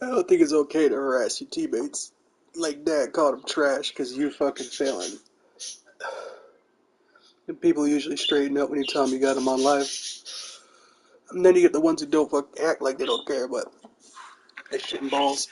I don't think it's okay to harass your teammates. Like Dad called him trash because you fucking failing. And people usually straighten up when you tell them you got them on live. And then you get the ones who don't fuck act like they don't care, but they shitting balls.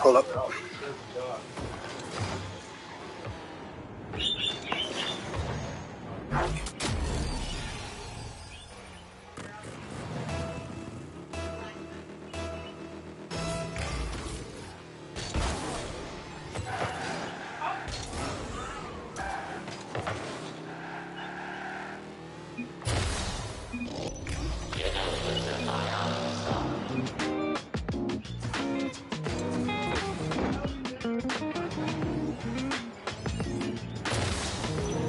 Hold up.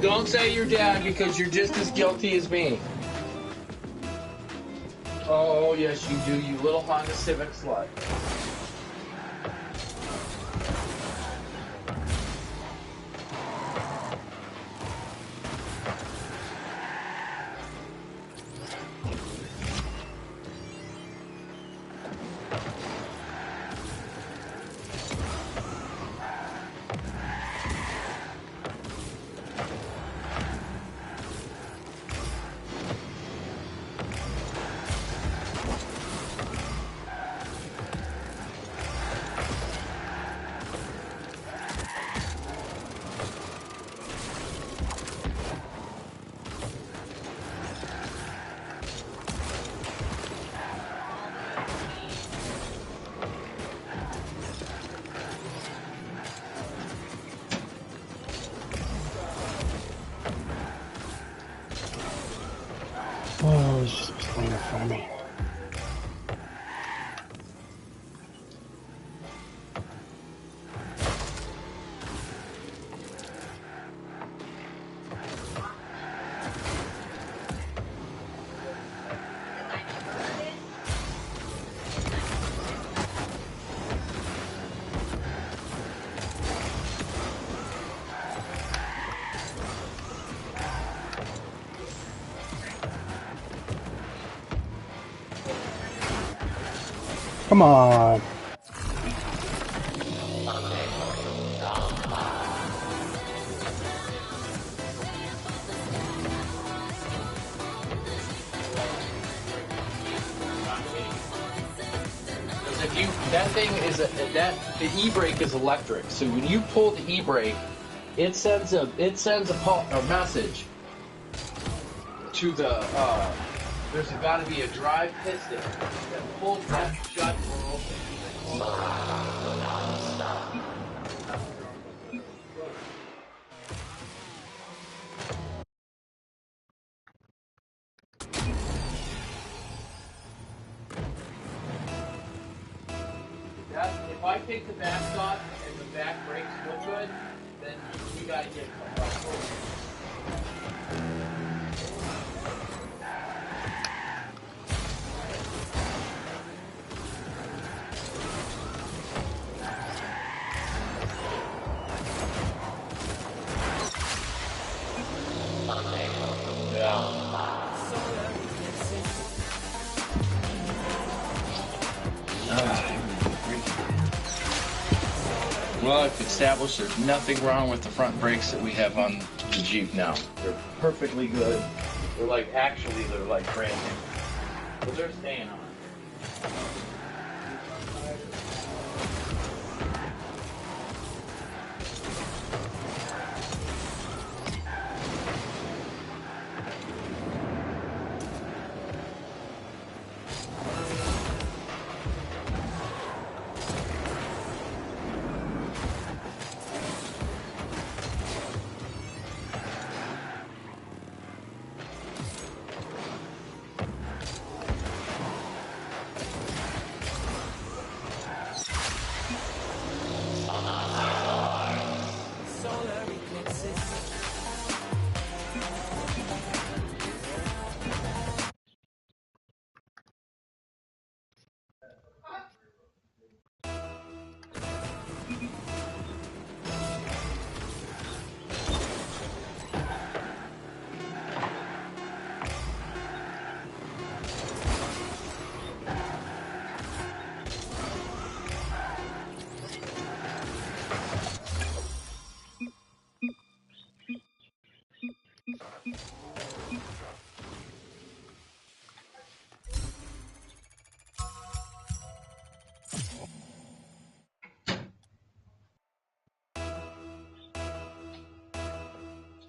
Don't say you're dad because you're just as guilty as me. Oh, yes, you do, you little Honda Civic slut. for me. Come on. If you, that thing is the e-brake is electric. So when you pull the e-brake, it sends a message to the there's got to be a drive piston that pulls that shut or open. If I take the backs off and the back brakes look good, then we got to get Well, I've established there's nothing wrong with the front brakes that we have on the Jeep now. They're perfectly good. They're like brand new. But they're staying on.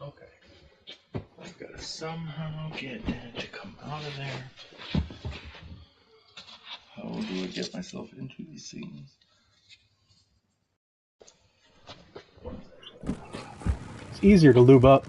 Okay. I've got to somehow get that to come out of there. How do I get myself into these things? It's easier to lube up.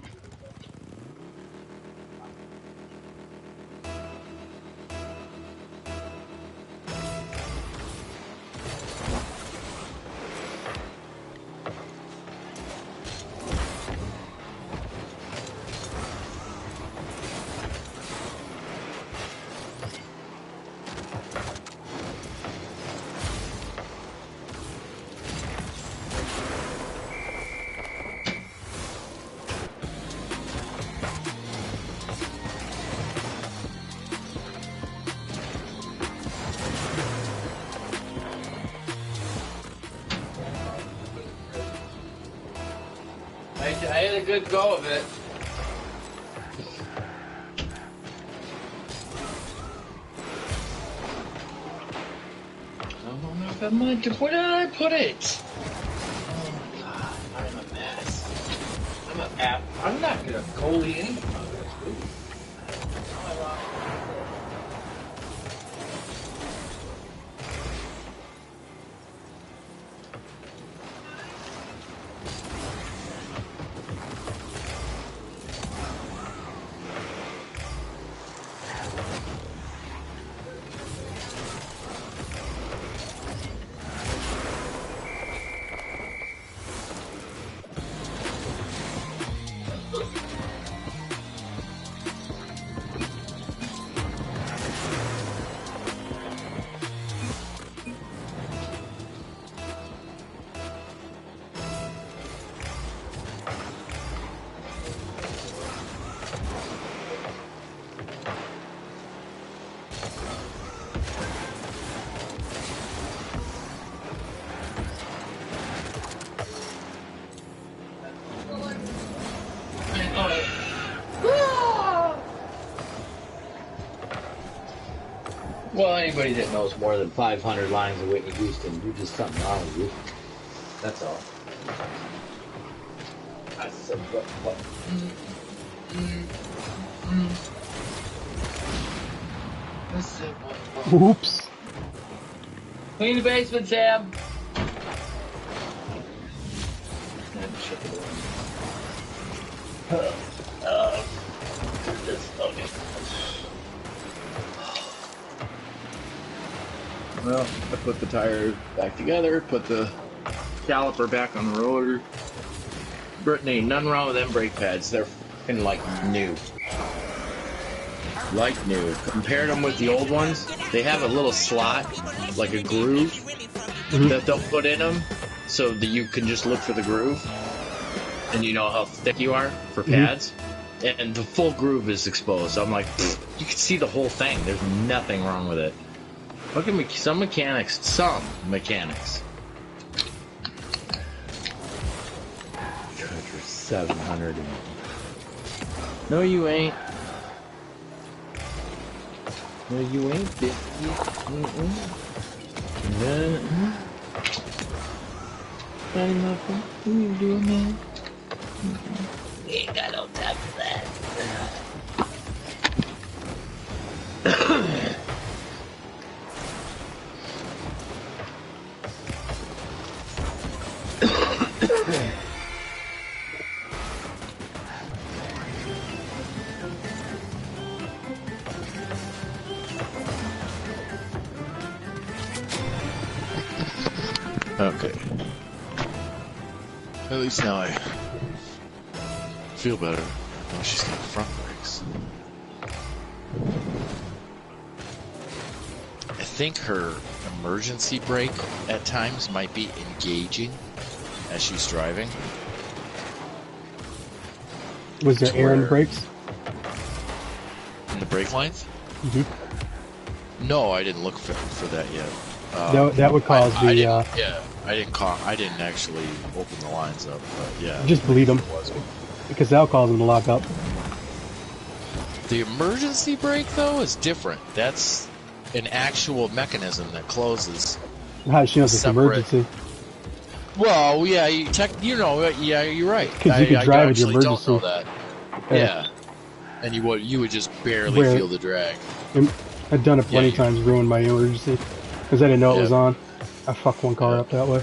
I had a good go of it. I don't know if I might. Where did I put it? Oh my god, I'm a mess. I'm not gonna goalie anything out of this food. Well, anybody that knows more than 500 lines of Whitney Houston, you're just something wrong with you. That's all. I said, what? I said, what? Oops. Clean the basement, Sam. Well, I put the tire back together, put the caliper back on the rotor. Brittany, nothing wrong with them brake pads. They're fucking like new. Like new. Compared them with the old ones, they have a little slot, like a groove, that they'll put in them so that you can just look for the groove. And you know how thick you are for pads. And the full groove is exposed. I'm like, you can see the whole thing. There's nothing wrong with it. Look at some mechanics. Charge for 700. No, you ain't. No, you ain't, bitch. Fatty muffin. What are you doing, man? We ain't got no time for that. Okay. At least now I feel better. Oh, she's got front brakes. I think her emergency brake at times might be engaging as she's driving. Was there air in the brakes? In the brake lines? No, I didn't look for that yet. That would cause I didn't actually open the lines up, but yeah. Just bleed them, because that'll cause them to lock up. The emergency brake, though, is different. That's an actual mechanism that closes. How she knows it's emergency? Well, yeah, yeah, you're right. Because you can drive with your emergency. Don't know that. Yeah. And you would just barely feel the drag. I've done it plenty of times, ruined my emergency. Because I didn't know it was on. I fucked one car up that way.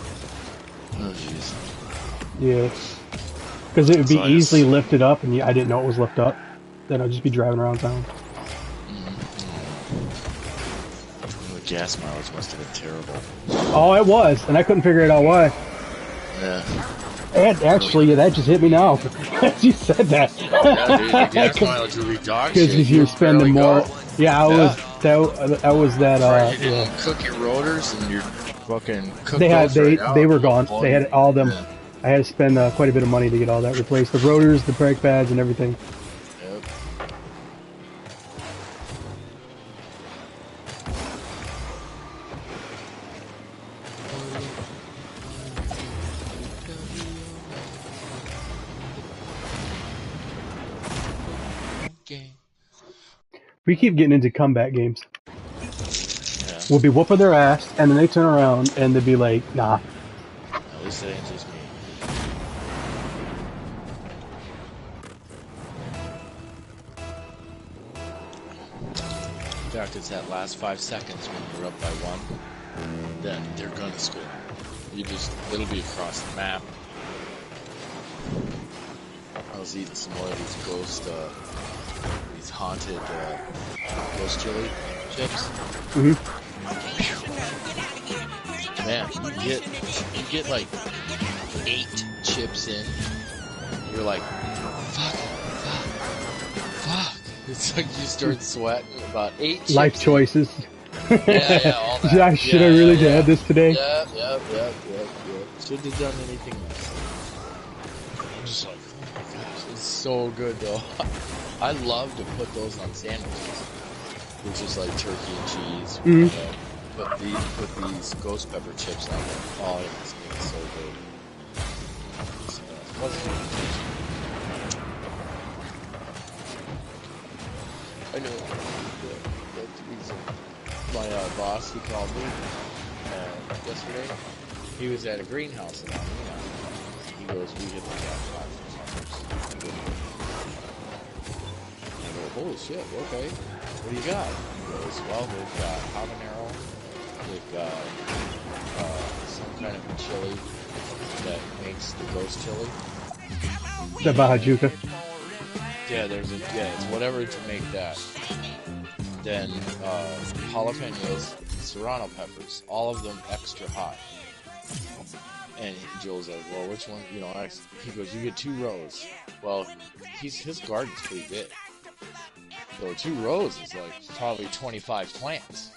Oh, jeez. Yeah. Because it would be easily lifted up, and I didn't know it was lifted up. Then I'd just be driving around town. The gas mileage must have been terrible. Oh, it was, and I couldn't figure it out why. Yeah. And actually, that just hit me now. As you said that. Yeah, dude, the gas mileage would be dog shit. Because if you're spending more... Yeah, I was that. You didn't cook your rotors and your fucking cook. They were gone. They had all them. Yeah. I had to spend quite a bit of money to get all that replaced. The rotors, the brake pads, and everything. Yep. We keep getting into comeback games. We'll be whooping their ass, and then they turn around and they'll be like, nah. At least it ain't just me. In fact, it's that last 5 seconds when you're up by 1 that they're gonna score. It'll be across the map. I was eating some more of these these haunted ghost chili chips. Man, you get like 8 chips in. You're like, fuck. It's like you start sweating about 8 chips. Life choices. Yeah, all that. Should I really have this today? Yep. Shouldn't have done anything else. I'm just like, oh my gosh, it's so good though. I love to put those on sandwiches, which is like turkey and cheese. Put these ghost pepper chips on there. Oh, it's so good. I know. That's easy. my boss, he called me yesterday. He was at a greenhouse in Almena. He goes, we hit the jackpot for summers. I go, holy shit, okay. What do you got? He goes, well, they've got habanero. They've got some kind of chili that makes the ghost chili. The Bahajuka. Yeah, it's whatever to make that. Then jalapenos, serrano peppers, all of them extra hot. And Joel's like, well, which one? You know, he goes, you get 2 rows. Well, his garden's pretty big. So 2 rows is like probably 25 plants.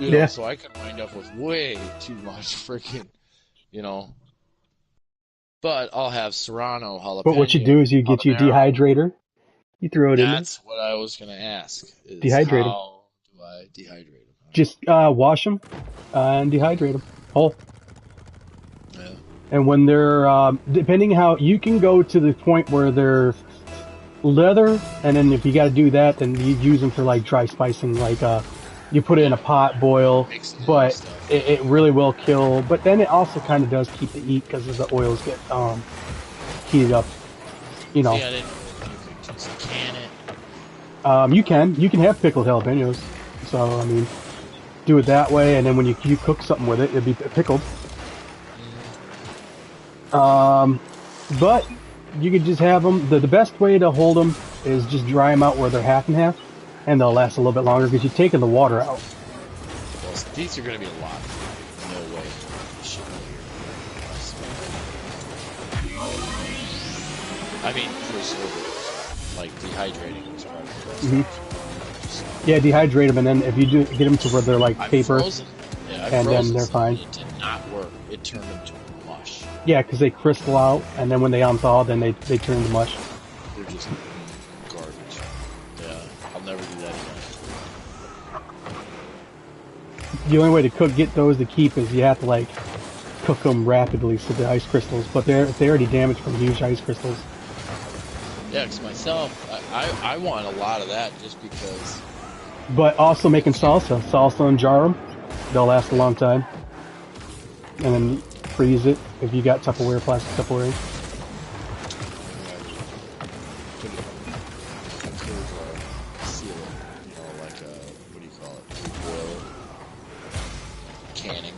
You know, so I could wind up with way too much freaking, you know. But I'll have serrano, jalapeno. But what you do is you get your dehydrator. You throw it in there. That's what I was going to ask. Dehydrate them. How do I dehydrate them? Just wash them and dehydrate them whole. Yeah. And when they're, depending how, you can go to the point where they're leather, and then if you got to do that, then you use them for like dry spicing, like you put it in a pot, boil, but it really will kill. But then it also kind of does keep the heat because the oils get heated up, you know. See, I didn't know you could just can it. You can have pickled jalapenos. So I mean, do it that way, and then when you cook something with it, it'll be pickled. But you could just have them. The best way to hold them is just dry them out where they're half and half, and they'll last a little bit longer because you're taking the water out. Well, these are going to be a lot. No way. I mean, for sure, like dehydrating was part of the best. Yeah, dehydrate them, and then if you do get them to where they're like paper, and then they're fine. It did not work. It turned into mush. Yeah, because they crystal out, and then when they unthaw, then they turn to mush. They're just garbage. Yeah, I'll never do that again. The only way to get those to keep is you have to like cook them rapidly so the ice crystals, but they're already damaged from huge ice crystals. Yeah, because myself, I want a lot of that just because. But also making salsa and jar them, they'll last a long time. And then freeze it if you got Tupperware, plastic Tupperware. Seal it, you know, like what do you call it? Boil it, canning.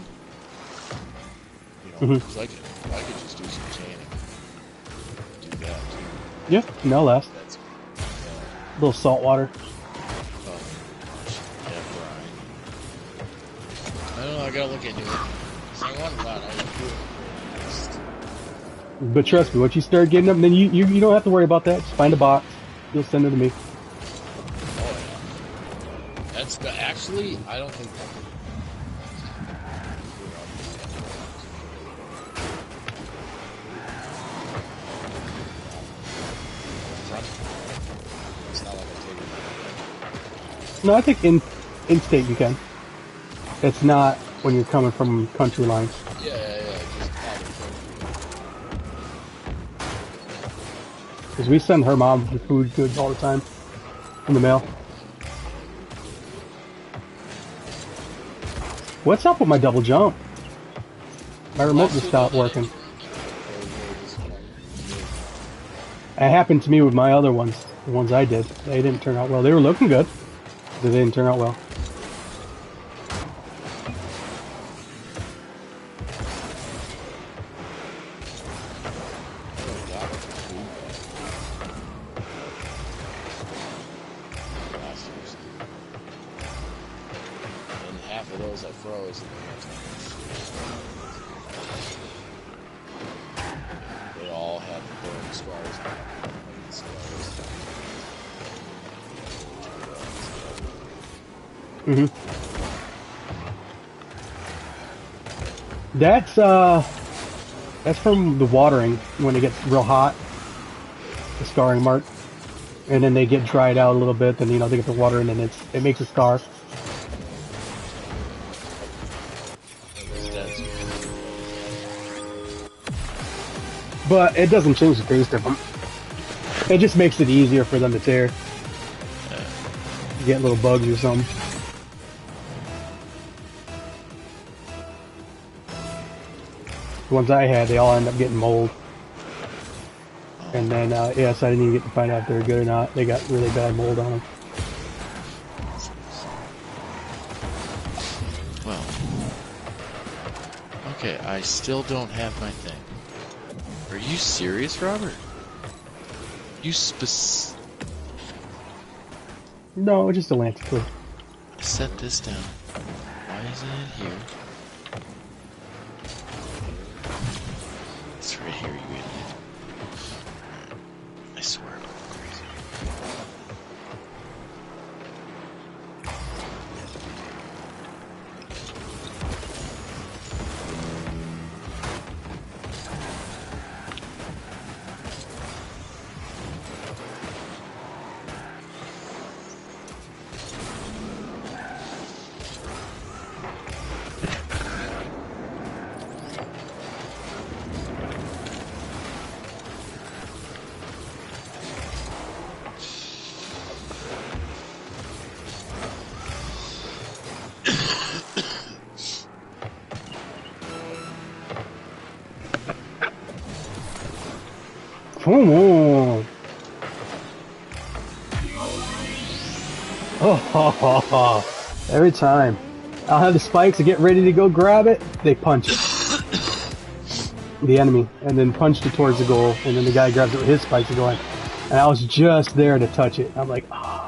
You know, because I could just do some canning. Do that. Yeah, and they'll last. A little salt water. I don't know, I gotta look into it. I want a lot, I do it. But trust me, once you start getting them, then you don't have to worry about that. Just find a box. You'll send it to me. Oh yeah. That's actually, I don't think that. No, I think in state you can. It's not when you're coming from country lines. Yeah. Because we send her mom the food goods all the time in the mail. What's up with my double jump? My remote just stopped working. It happened to me with my other ones. The ones I did. They didn't turn out well. They were looking good. But they didn't turn out well. And half of those I froze. They all had burn scars. That's from the watering when it gets real hot, the scarring mark, and then they get dried out a little bit. Then they get the water, and then it makes a scar. But it doesn't change the taste of them. It just makes it easier for them to tear. You get little bugs or something. The ones I had, they all end up getting mold. Oh, And then, yes, I didn't even get to find out if they were good or not. They got really bad mold on them. well. Okay, I still don't have my thing. Are you serious, Robert? You No, just a lance clip. set this down. Why isn't it here? It's right here, you idiot. I swear I'm crazy. Come on. Oh, every time. I'll have the spikes to get ready to go grab it. They punch it. The enemy. And then punched it towards the goal. And then the guy grabs it with his spikes and going. And I was just there to touch it. I'm like, oh.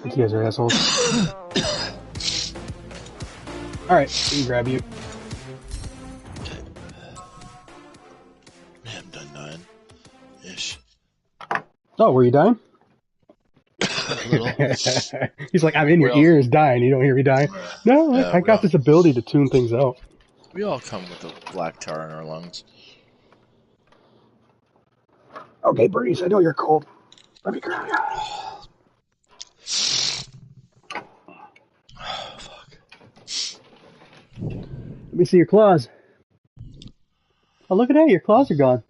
You guys are assholes. Alright, we can grab you. Man, I'm done dying. Ish. Oh, were you dying? A little. He's like, I'm in your Well, ears dying. You don't hear me dying? No, yeah, I got this ability to tune things out. we all come with a black tar in our lungs. Okay, Breeze, I know you're cold. Let me grab you. Fuck. Let me see your claws. Oh, look at that. Your claws are gone.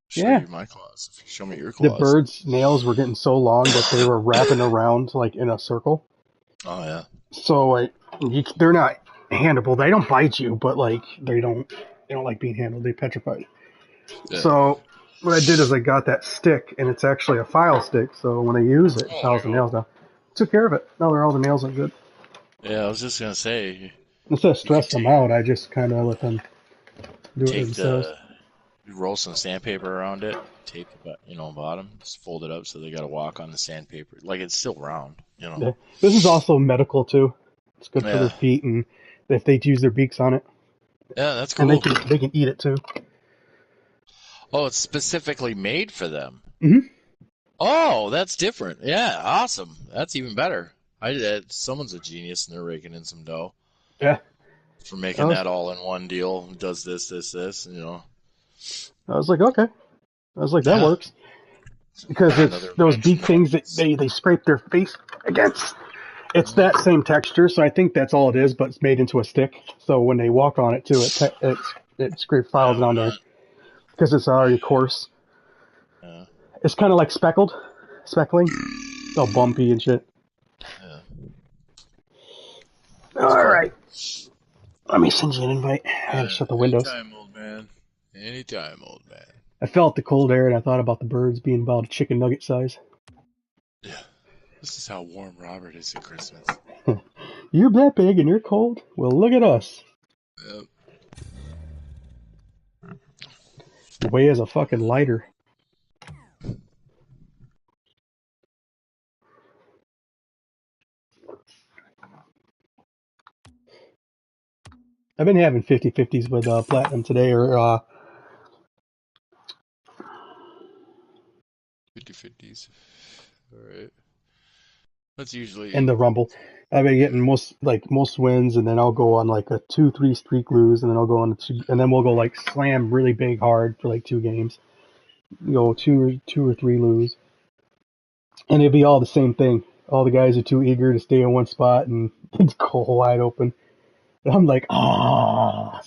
Show Yeah. you my claws. If you show me your The claws. bird's nails were getting so long that they were wrapping around like in a circle. Oh, yeah. So like, they're not handleable. They don't bite you, but like they don't like being handled. They petrify you. Yeah. So what I did is I got that stick, and it's actually a file stick. So when I use it, it Oh, files the there you nails down. Took care of it. Now they're all the nails are good. go. Yeah, I was just gonna say, Instead of you could stressing them out, I just kind of let them do it take themselves. you roll some sandpaper around it, tape the bottom, just fold it up so they gotta walk on the sandpaper. Like it's still round, Yeah. This is also medical too. It's good for their Yeah. feet, and if they use their beaks on it, Yeah, that's and cool. they can eat it too. Oh, it's specifically made for them. Mm-hmm. Oh, that's different. Yeah, awesome. That's even better. Someone's a genius and they're raking in some dough Yeah. for I making was that all in one deal. Does this, I was like, okay. I was like, that Yeah. works because it's Another those invention beak that things that is. they scrape their face against. It's that same texture, so I think that's all it is, but it's made into a stick. So when they walk on it too, it scrape files Yeah, why down there not? because it's already coarse. Yeah. It's kind of like speckling. It's all bumpy and shit. Yeah. That's All cool. right, let me send you an invite. I gotta shut the windows. Anytime, old man. Anytime, old man. I felt the cold air and I thought about the birds being about a chicken nugget size. Yeah. This is how warm Robert is at Christmas. You're that big and you're cold? Well, look at us. Yep. Weigh as a fucking lighter. I've been having 50-50s with Platinum today, or 50-50s. Alright. That's usually... in the Rumble. I've been getting most wins, and then I'll go on like a 2-3 streak lose, and then I'll go on and then we'll go like slam really big hard for like 2 games. Go two or three lose, and it'd be all the same thing. All the guys are too eager to stay in one spot, and it's go wide open. And I'm like, ah.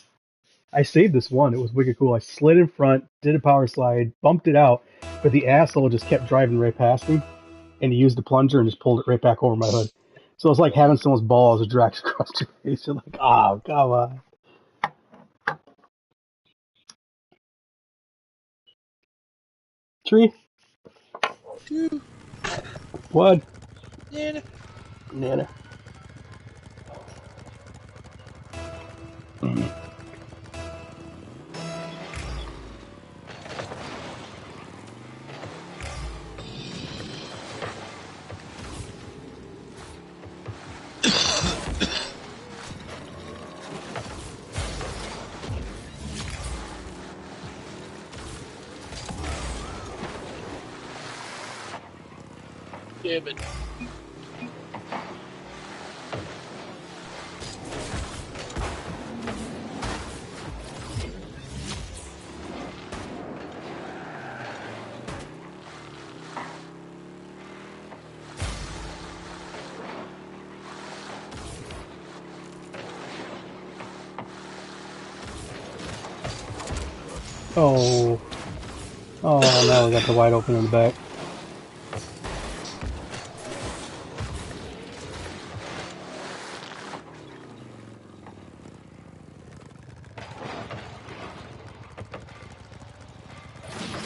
I saved this one. It was wicked cool. I slid in front, did a power slide, bumped it out, but the asshole just kept driving right past me, and he used the plunger and just pulled it right back over my hood. So it's like having someone's balls dragged across your face. You're like, oh, come on. Tree? Two. One. Nana. Nana. Damn it. Oh. Oh, now we got the wide open in the back.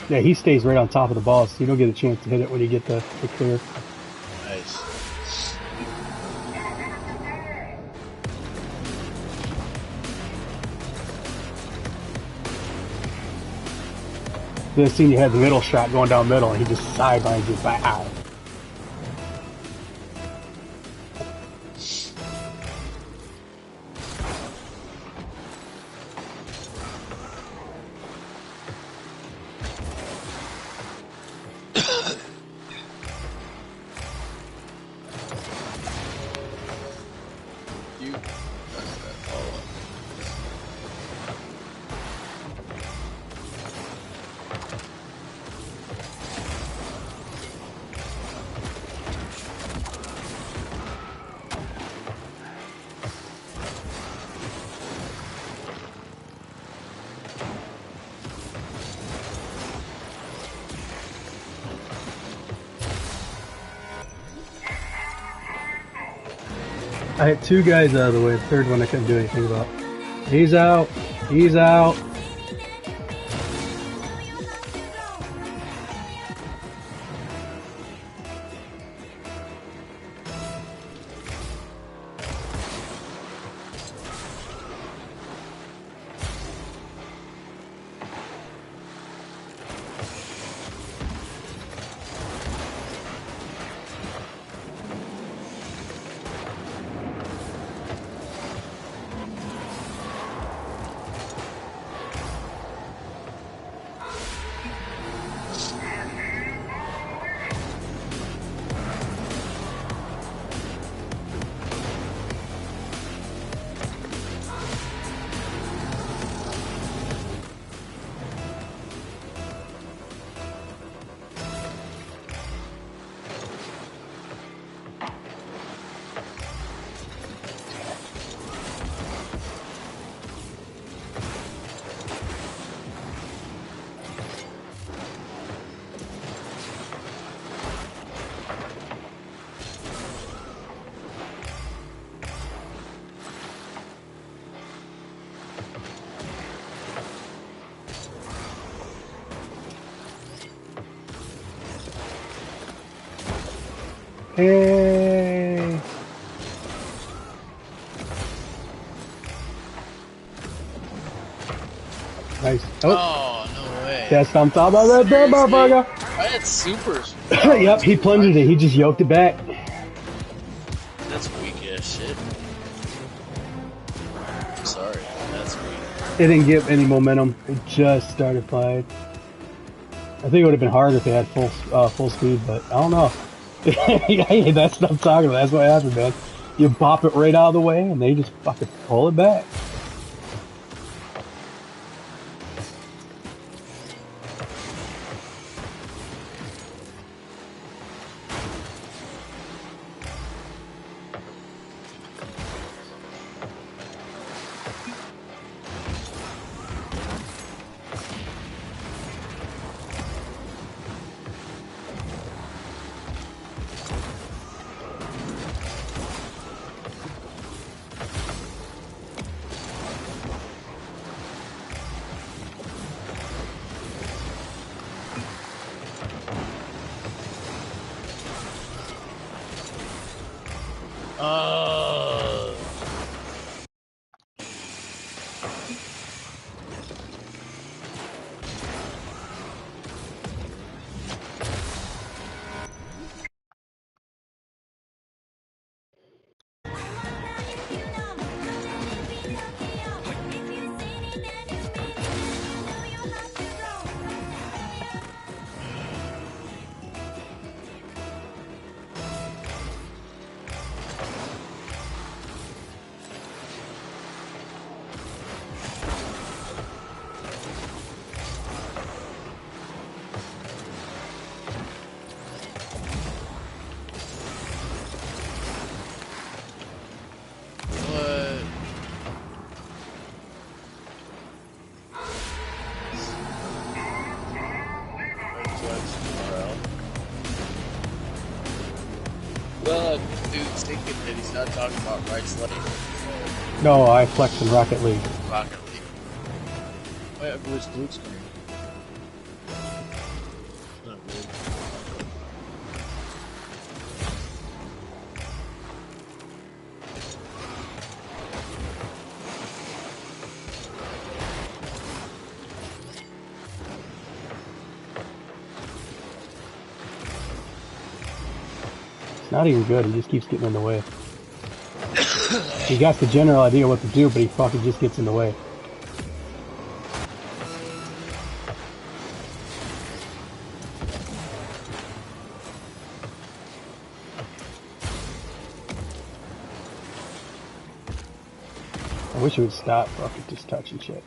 Yeah, he stays right on top of the ball, so you don't get a chance to hit it when you get the clear. Nice. Then I seen you had the middle shot going down middle, and he just sidelines you. Wow. You messed that all up. I had 2 guys out of the way. The third one I couldn't do anything about. He's out. He's out. Hey. Nice. Oh, Oh, no way. that's on top of that there, Seriously? motherfucker. I had supers. Yep, he plunged it. He just yoked it back. That's weak ass shit. Sorry, that's me. It didn't get any momentum. It just started flying. I think it would have been harder if they had full speed, but I don't know. Hey, that's what I'm talking about. That's what happened, man. You bop it right out of the way, and they just fucking pull it back. What? Well, dude's thinking that he's not talking about right sledding. No, I flex in Rocket League. Rocket League. Wait, where's blue screen? Not weird. It's not even good. He just keeps getting in the way. He got the general idea what to do, but he fucking just gets in the way. I wish he would stop fucking just touching shit.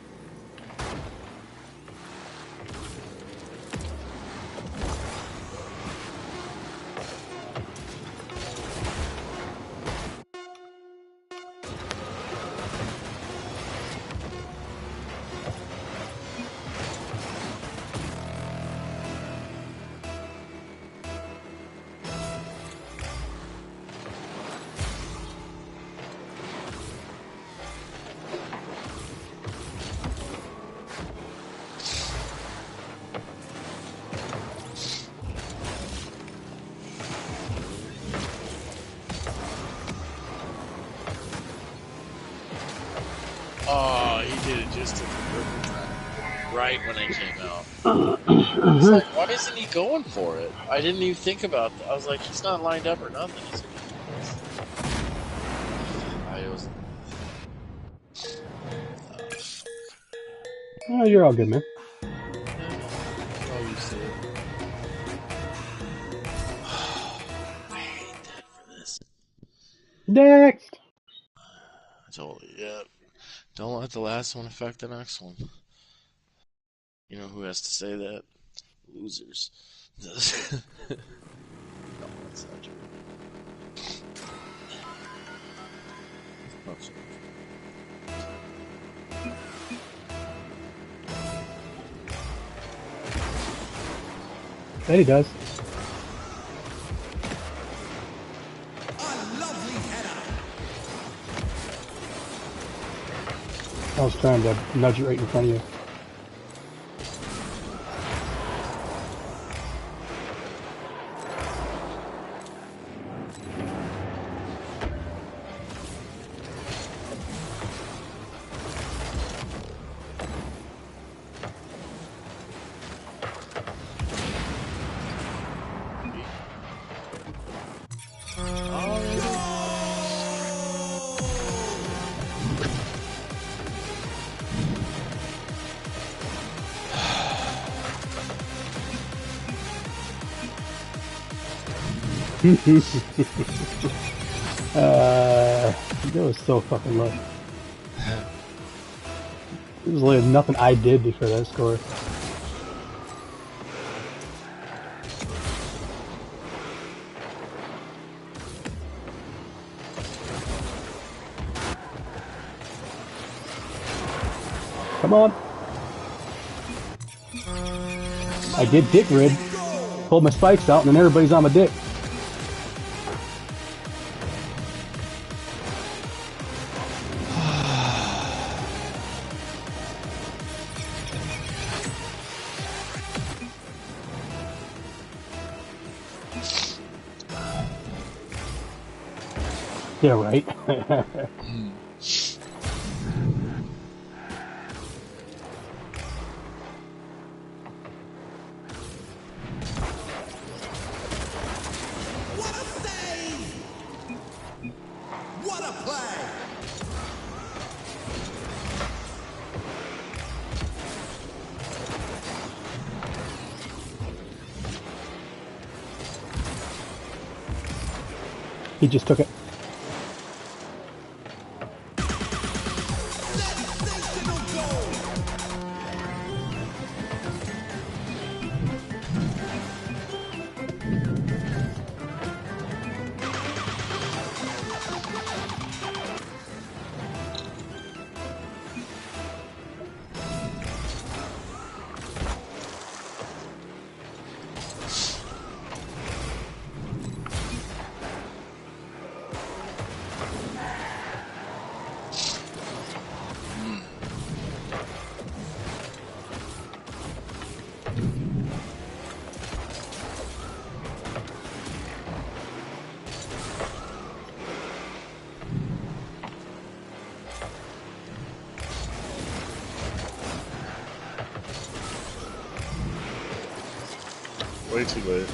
Oh, he did it just at the perfect time. Right when I came out. It's like, why isn't he going for it? I didn't even think about that. I was like, he's not lined up or nothing. He's I was. Oh, you're all good, man. Oh, you see it. I hate that for this. Next! Totally, yeah. Don't let the last one affect the next one. You know who has to say that? Losers. No, that's not true. Not so That he does. I was trying to nudge it right in front of you. That was so fucking low. There was like nothing I did before that score. Come on. I did dick rid. Pulled my spikes out and then everybody's on my dick. Yeah, right. What a save! What a play! He just took it. Sensational goal! Way too late.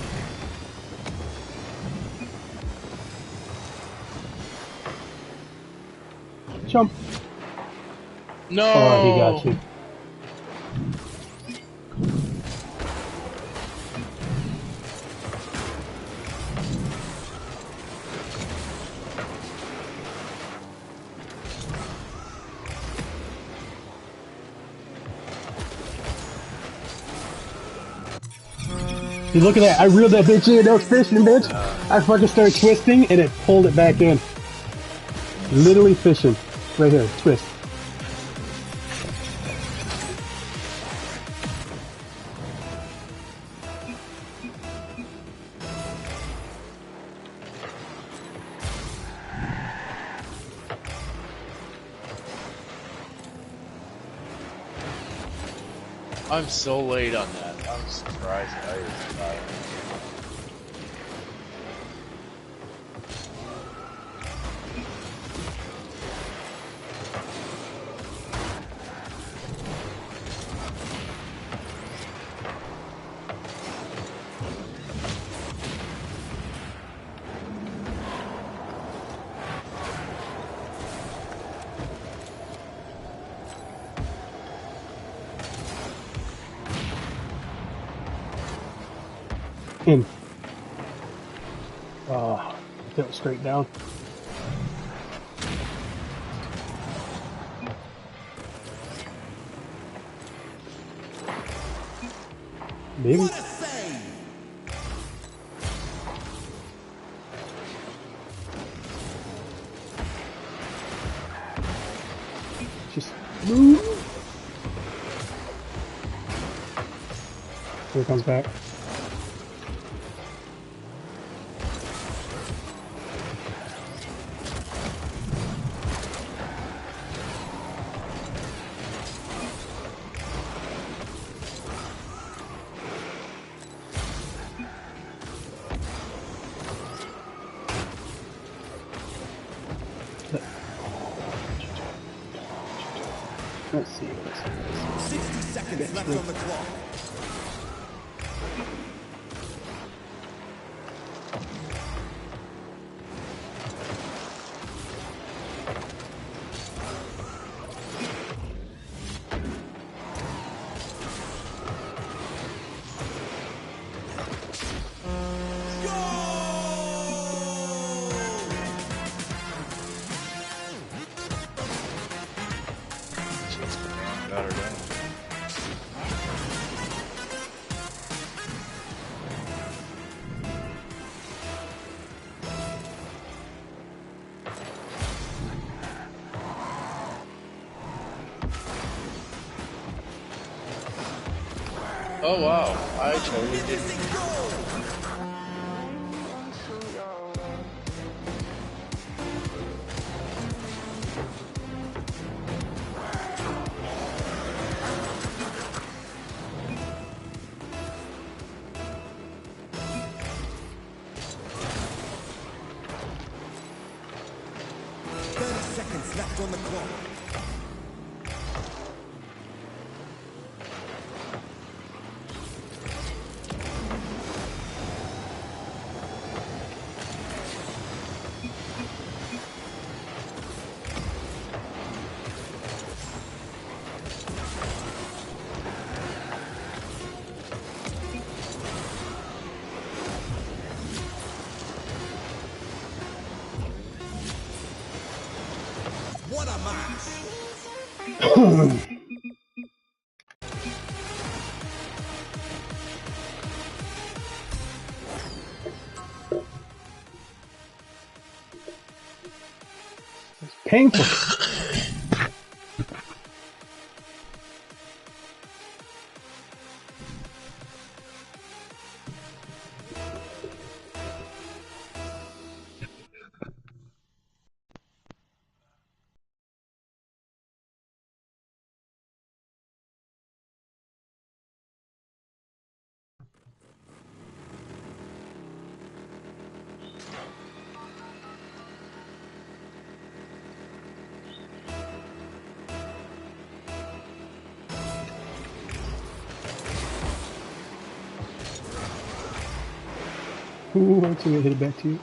Jump. No. Oh, he got you. Dude, look at that. I reeled that bitch in. That was fishing, bitch. I fucking started twisting and it pulled it back in. Literally fishing. Right here. Twist. I'm so late on that. I'm surprised I was In. Oh, that was straight down. Maybe. What a save! Just move. Here it comes back. Let's see. 60 seconds left on the clock. got her down. Oh wow, I totally didn't. Magnificent goal. Seconds left on the clock. What a match! Painful. Ooh, I'm gonna hit it back to you.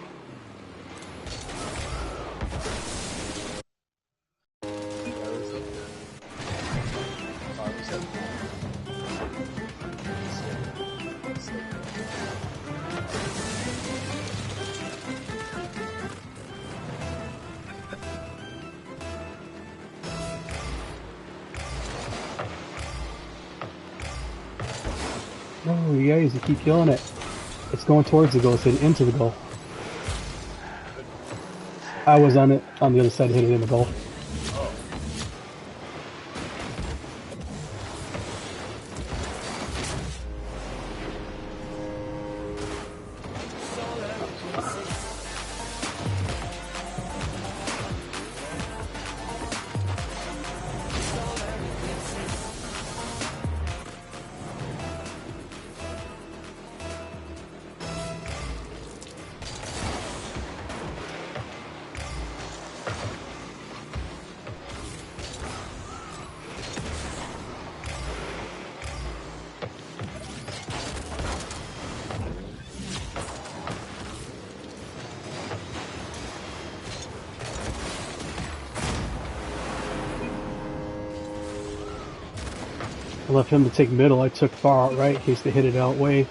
Oh, you guys, you keep killing it. It's going towards the goal, it's hitting into the goal. I was on it on the other side, hit it in the goal. I left him to take middle, I took far out right in case they hit it out way.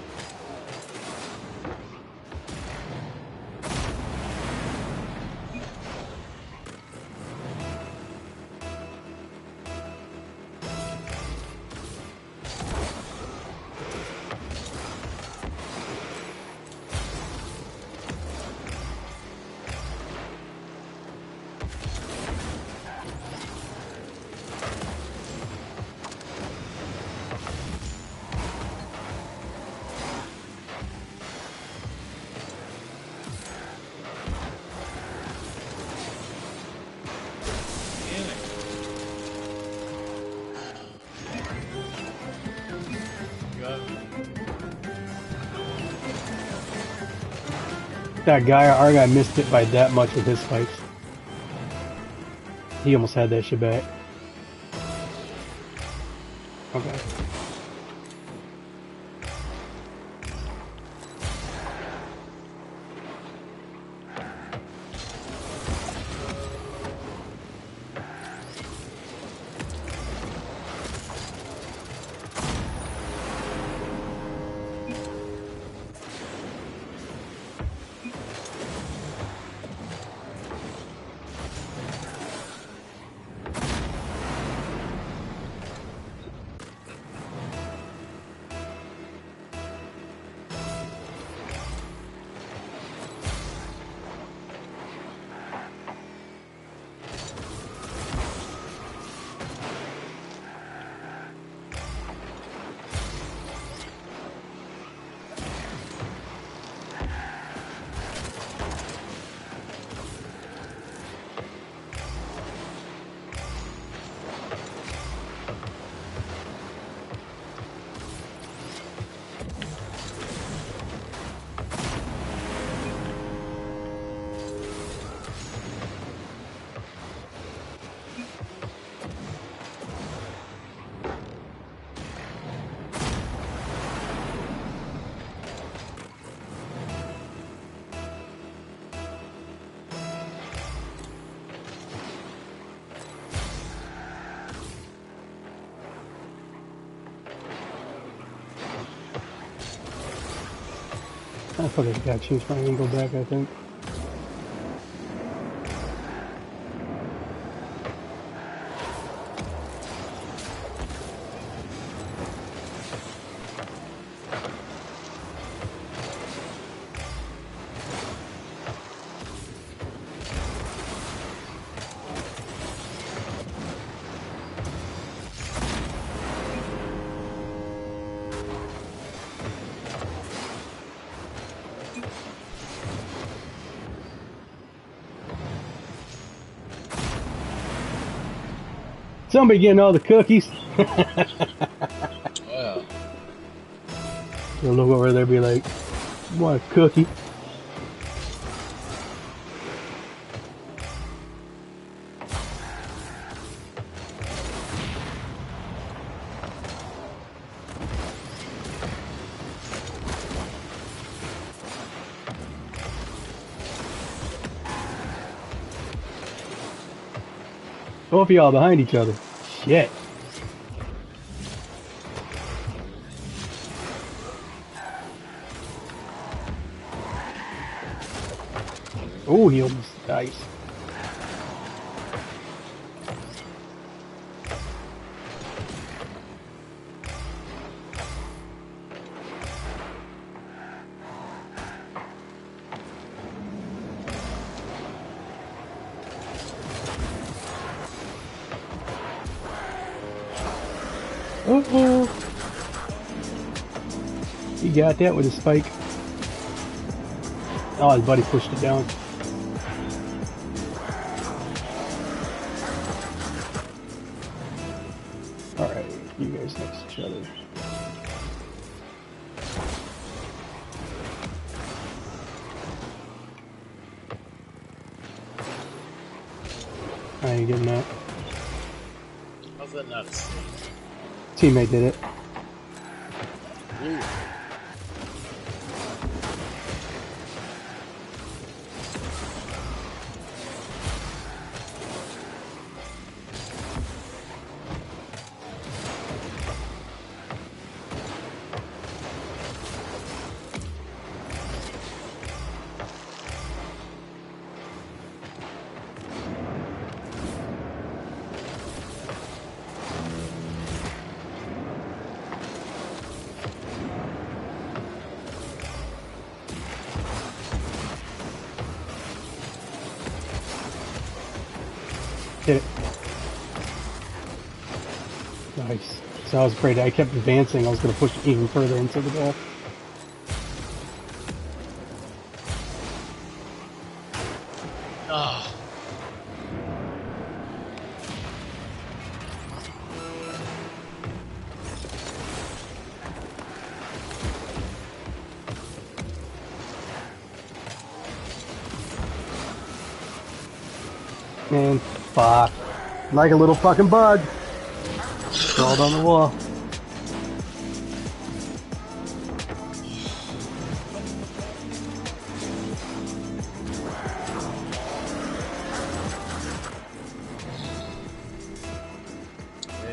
That guy, our guy, missed it by that much with his spikes. He almost had that shit back. Okay. I probably gotta change my angle back, I think. Somebody getting all the cookies. Yeah. They'll look over there and be like, want a cookie? Both of y'all behind each other. Shit. Oh, he almost dies. Oh, he got that with a spike. Oh, his buddy pushed it down. Alright, you guys next to each other. I ain't getting that. How's that not a save? Teammate did it. Ooh. Hit it. Nice. So I was afraid I kept advancing. I was going to push it even further into the goal. Oh. Man, fuck. Like a little fucking bug. Crawled on the wall.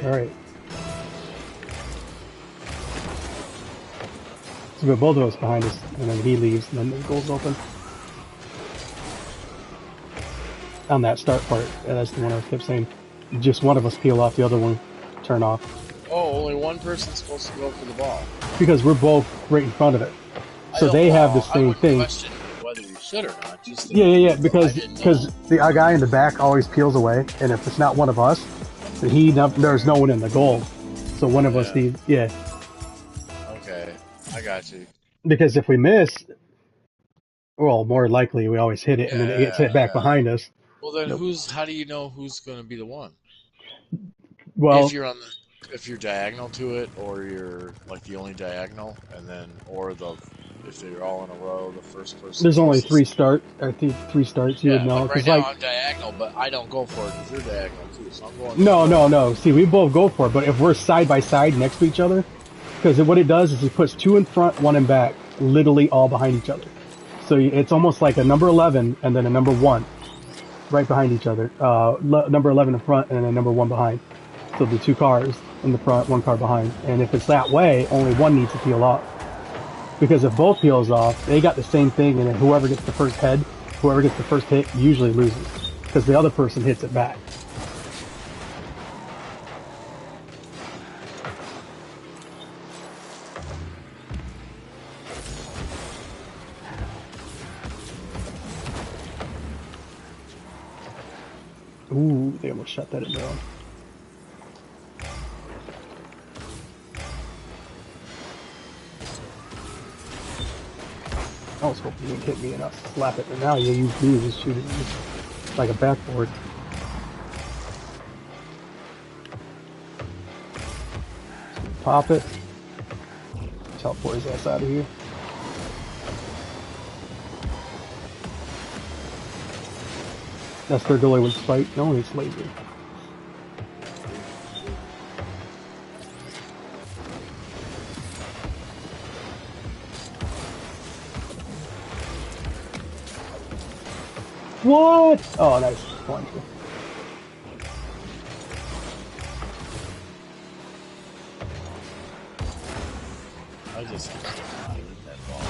Alright. So we have both of us behind us, and then he leaves, and then the goal's open. On that start part, that's the one I kept saying. Just one of us peel off, the other one turn off. Oh, only one person's supposed to go for the ball. Because we're both right in front of it. So they have the same thing. Question whether you should or not. Just Yeah. Because the guy in the back always peels away, and if it's not one of us, then there's no one in the goal. So one of us needs, Okay, I got you. Because if we miss, well, more likely we always hit it, and then it gets hit back behind us. Well, then how do you know who's going to be the one? Well, If you're diagonal to it, or you're like the only diagonal, and then if they're all in a row, the first person. There's only three starts. Three starts. You would know. Like right now I'm diagonal, but I don't go for it because you're diagonal too. So I'm going. No. See, we both go for it, but if we're side by side next to each other, because what it does is it puts two in front, one in back, literally all behind each other. So it's almost like a number 11 and then a number 1 right behind each other. Number 11 in front and then a number 1 behind. So the two cars in the front, one car behind. And if it's that way, only one needs to peel off. Because if both peels off, they got the same thing, and then whoever gets the first hit usually loses. Because the other person hits it back. Ooh, they almost shut that down. I was hoping you would hit me and I'll slap it, but now you use me to shoot it like a backboard. Pop it. Teleport his ass out of here. That's their delay with spike. No, it's laser. What? Oh, nice. One, two. I just have to hit that ball.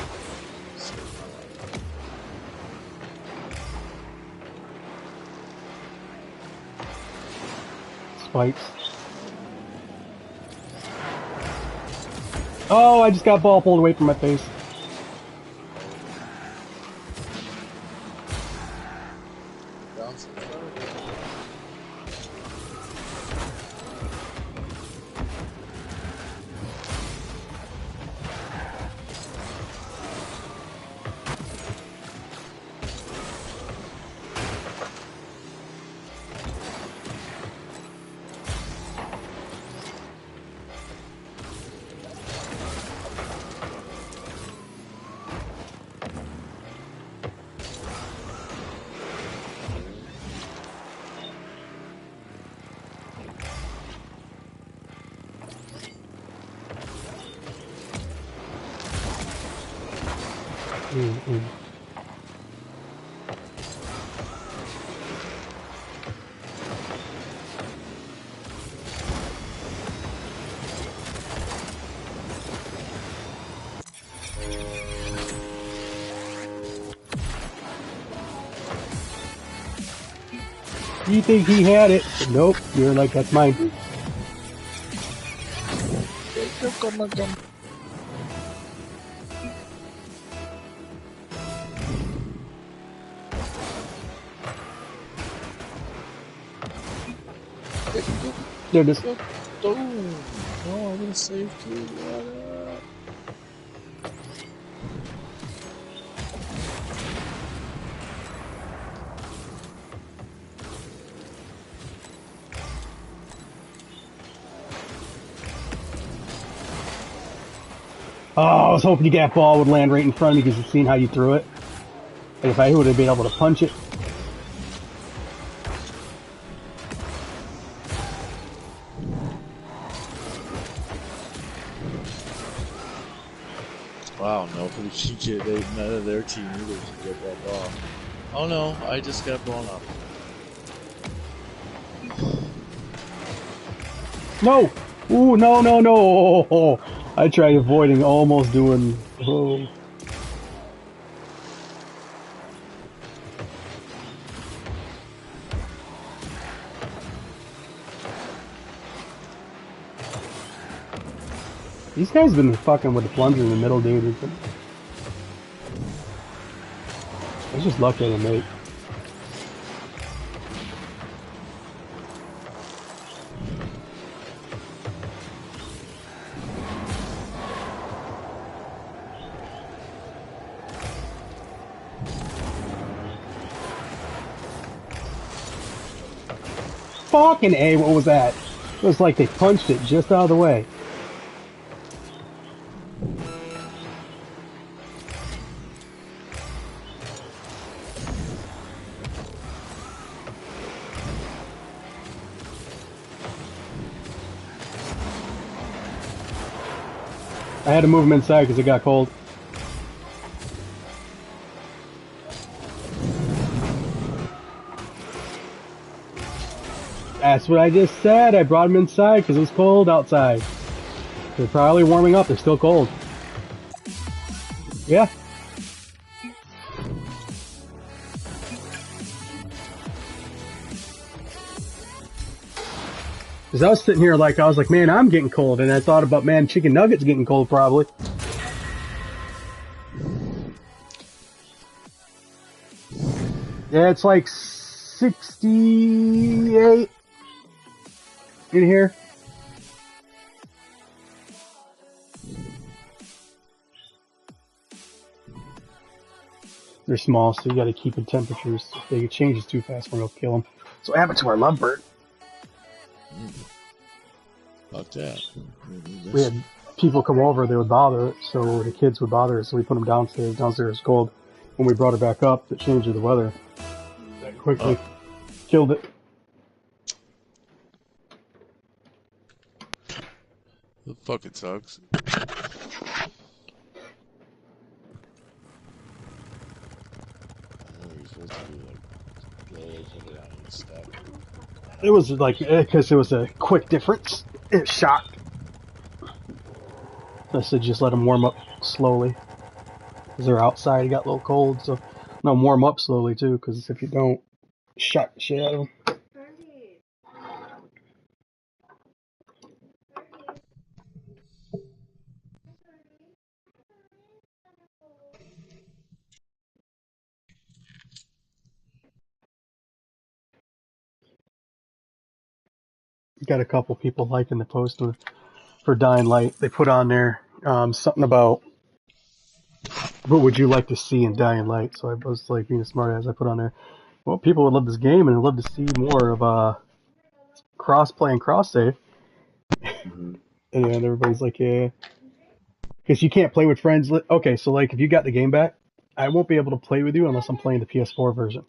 Spikes. Oh, I just got ball pulled away from my face. You think he had it? Nope. You're like, that's mine. There it is. Oh, no, I'm gonna save too. Oh, I was hoping that ball would land right in front of me because I've seen how you threw it. And if I would have been able to punch it. Wow, nobody should get none of their team either should get that ball. Oh no, I just got blown up. No! Ooh, no, no, no! Oh, I tried avoiding, almost doing. Oh. These guys have been fucking with the plunger in the middle, dude. I just lucked at him, mate. Fucking A, what was that? It was like they punched it just out of the way. I had to move him inside because it got cold. That's what I just said. I brought him inside because it was cold outside. They're probably warming up. They're still cold. Yeah. Because I was sitting here like, I was like, man, I'm getting cold. And I thought about, man, chicken nuggets getting cold probably. Yeah, it's like 68 in here. They're small, so you got to keep the temperatures. If they get changes too fast, we're gonna kill them. So what happened to our lovebird? Fuck that. We had people come over, they would bother it, so the kids would bother it, so we put them downstairs. Downstairs is cold. When we brought her back up, it changed the weather. That quickly killed it. It fucking sucks. You're supposed to do like blow, put it on and stuff. It was like, because it was a quick difference. It shocked. I said just let them warm up slowly. Because they're outside, it got a little cold, so no, warm up slowly too, because if you don't, shock the shit out of them. Got a couple people liking the post for Dying Light. They put on there something about what would you like to see in Dying Light. So I was like being a smart ass. I put on there, well, people would love this game and would love to see more of cross play and cross save. Mm-hmm. And everybody's like, yeah, because you can't play with friends. Okay, so like if you got the game back, I won't be able to play with you unless I'm playing the PS4 version.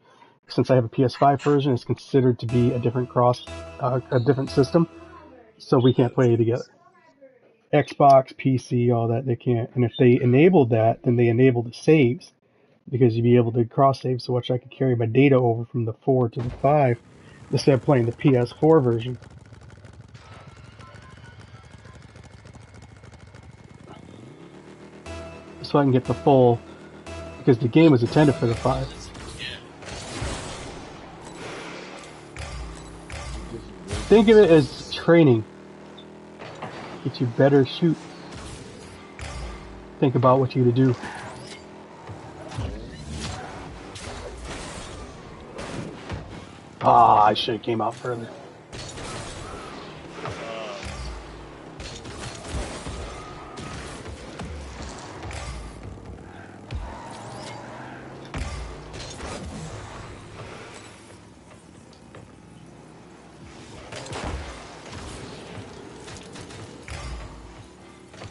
Since I have a PS5 version, it's considered to be a different a different system, so we can't play together. Xbox, PC, all that, they can't. And if they enabled that, then they enable the saves because you'd be able to cross save, so which I could carry my data over from the 4 to the 5 instead of playing the PS4 version. So I can get the full, because the game was intended for the 5. Think of it as training. Get you better shoot. Think about what you're to do. I should have came out further.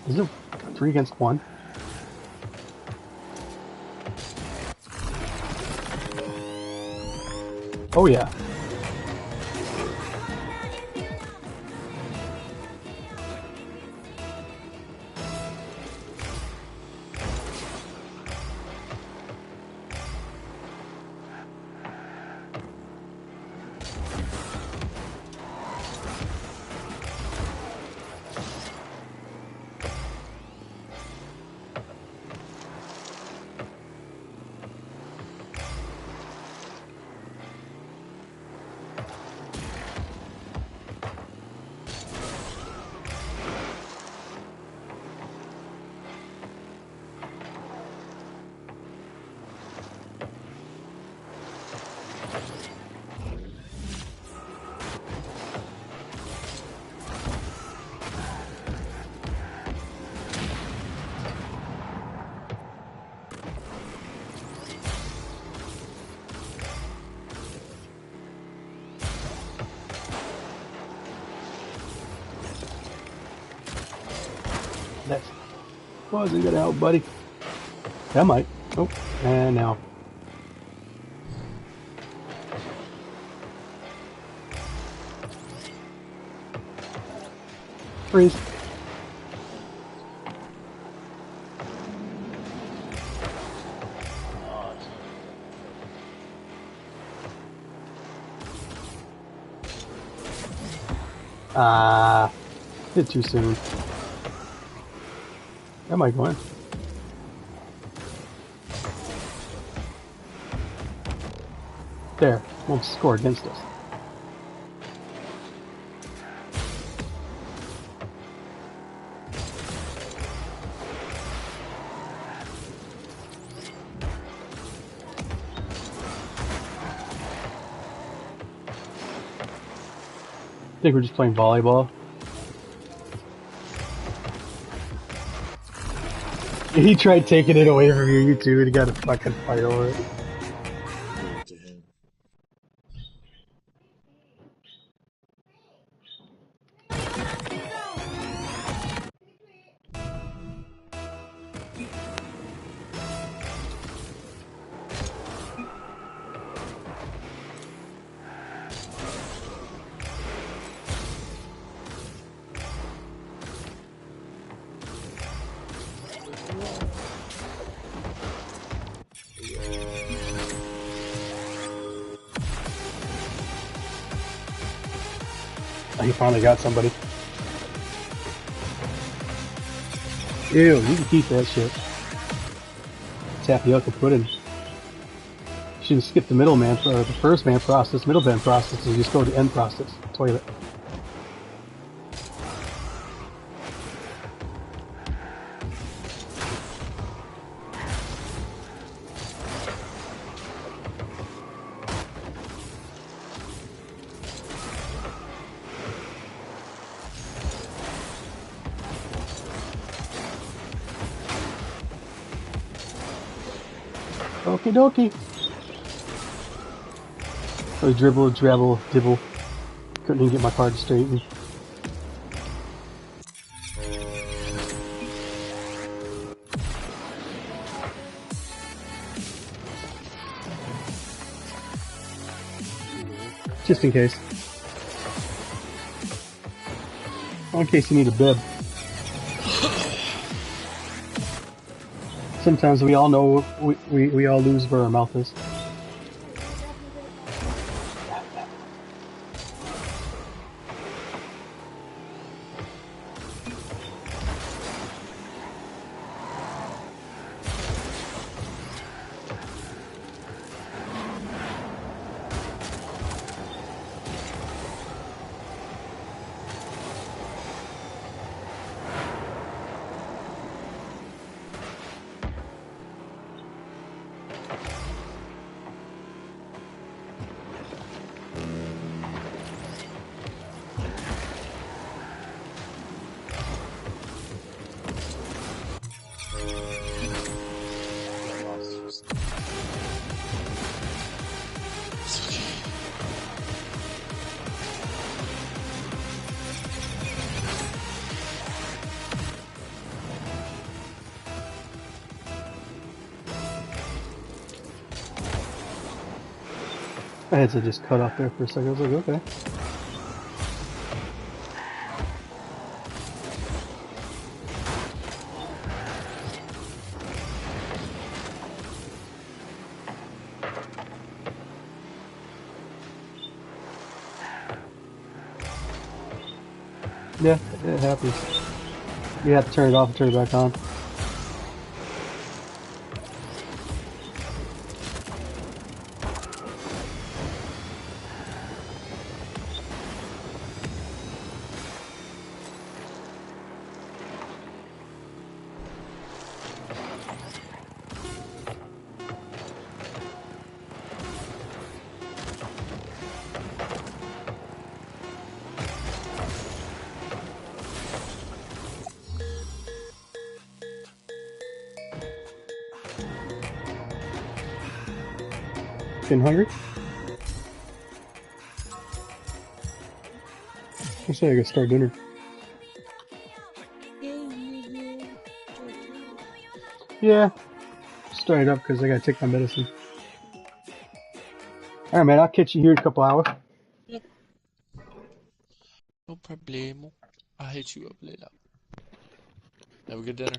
Is it 3 against 1? Oh yeah. That wasn't gonna help, buddy. That might. Oh, and now. Freeze. Did too soon. That might go in. there. Won't score against us. I think we're just playing volleyball. He tried taking it away from you too, and he got a fucking fight over it. Give it to him. He finally got somebody. Ew, you can keep that shit. Tapioca pudding. Shouldn't skip the middleman for the first man process, middleman process, and just go to end process. Toilet. Okie dokie. So dribble, drabble, dibble. Couldn't even get my card straight. Just in case. In case you need a bib. Sometimes we all know we all lose where our mouth is. My heads had just cut off there for a second. I was like, okay. Yeah, it happens. You have to turn it off and turn it back on. Getting hungry? I say I gotta start dinner. Yeah, start it up because I gotta take my medicine. Alright, man, I'll catch you here in a couple hours. No problemo. I'll hit you up later. Have a good dinner.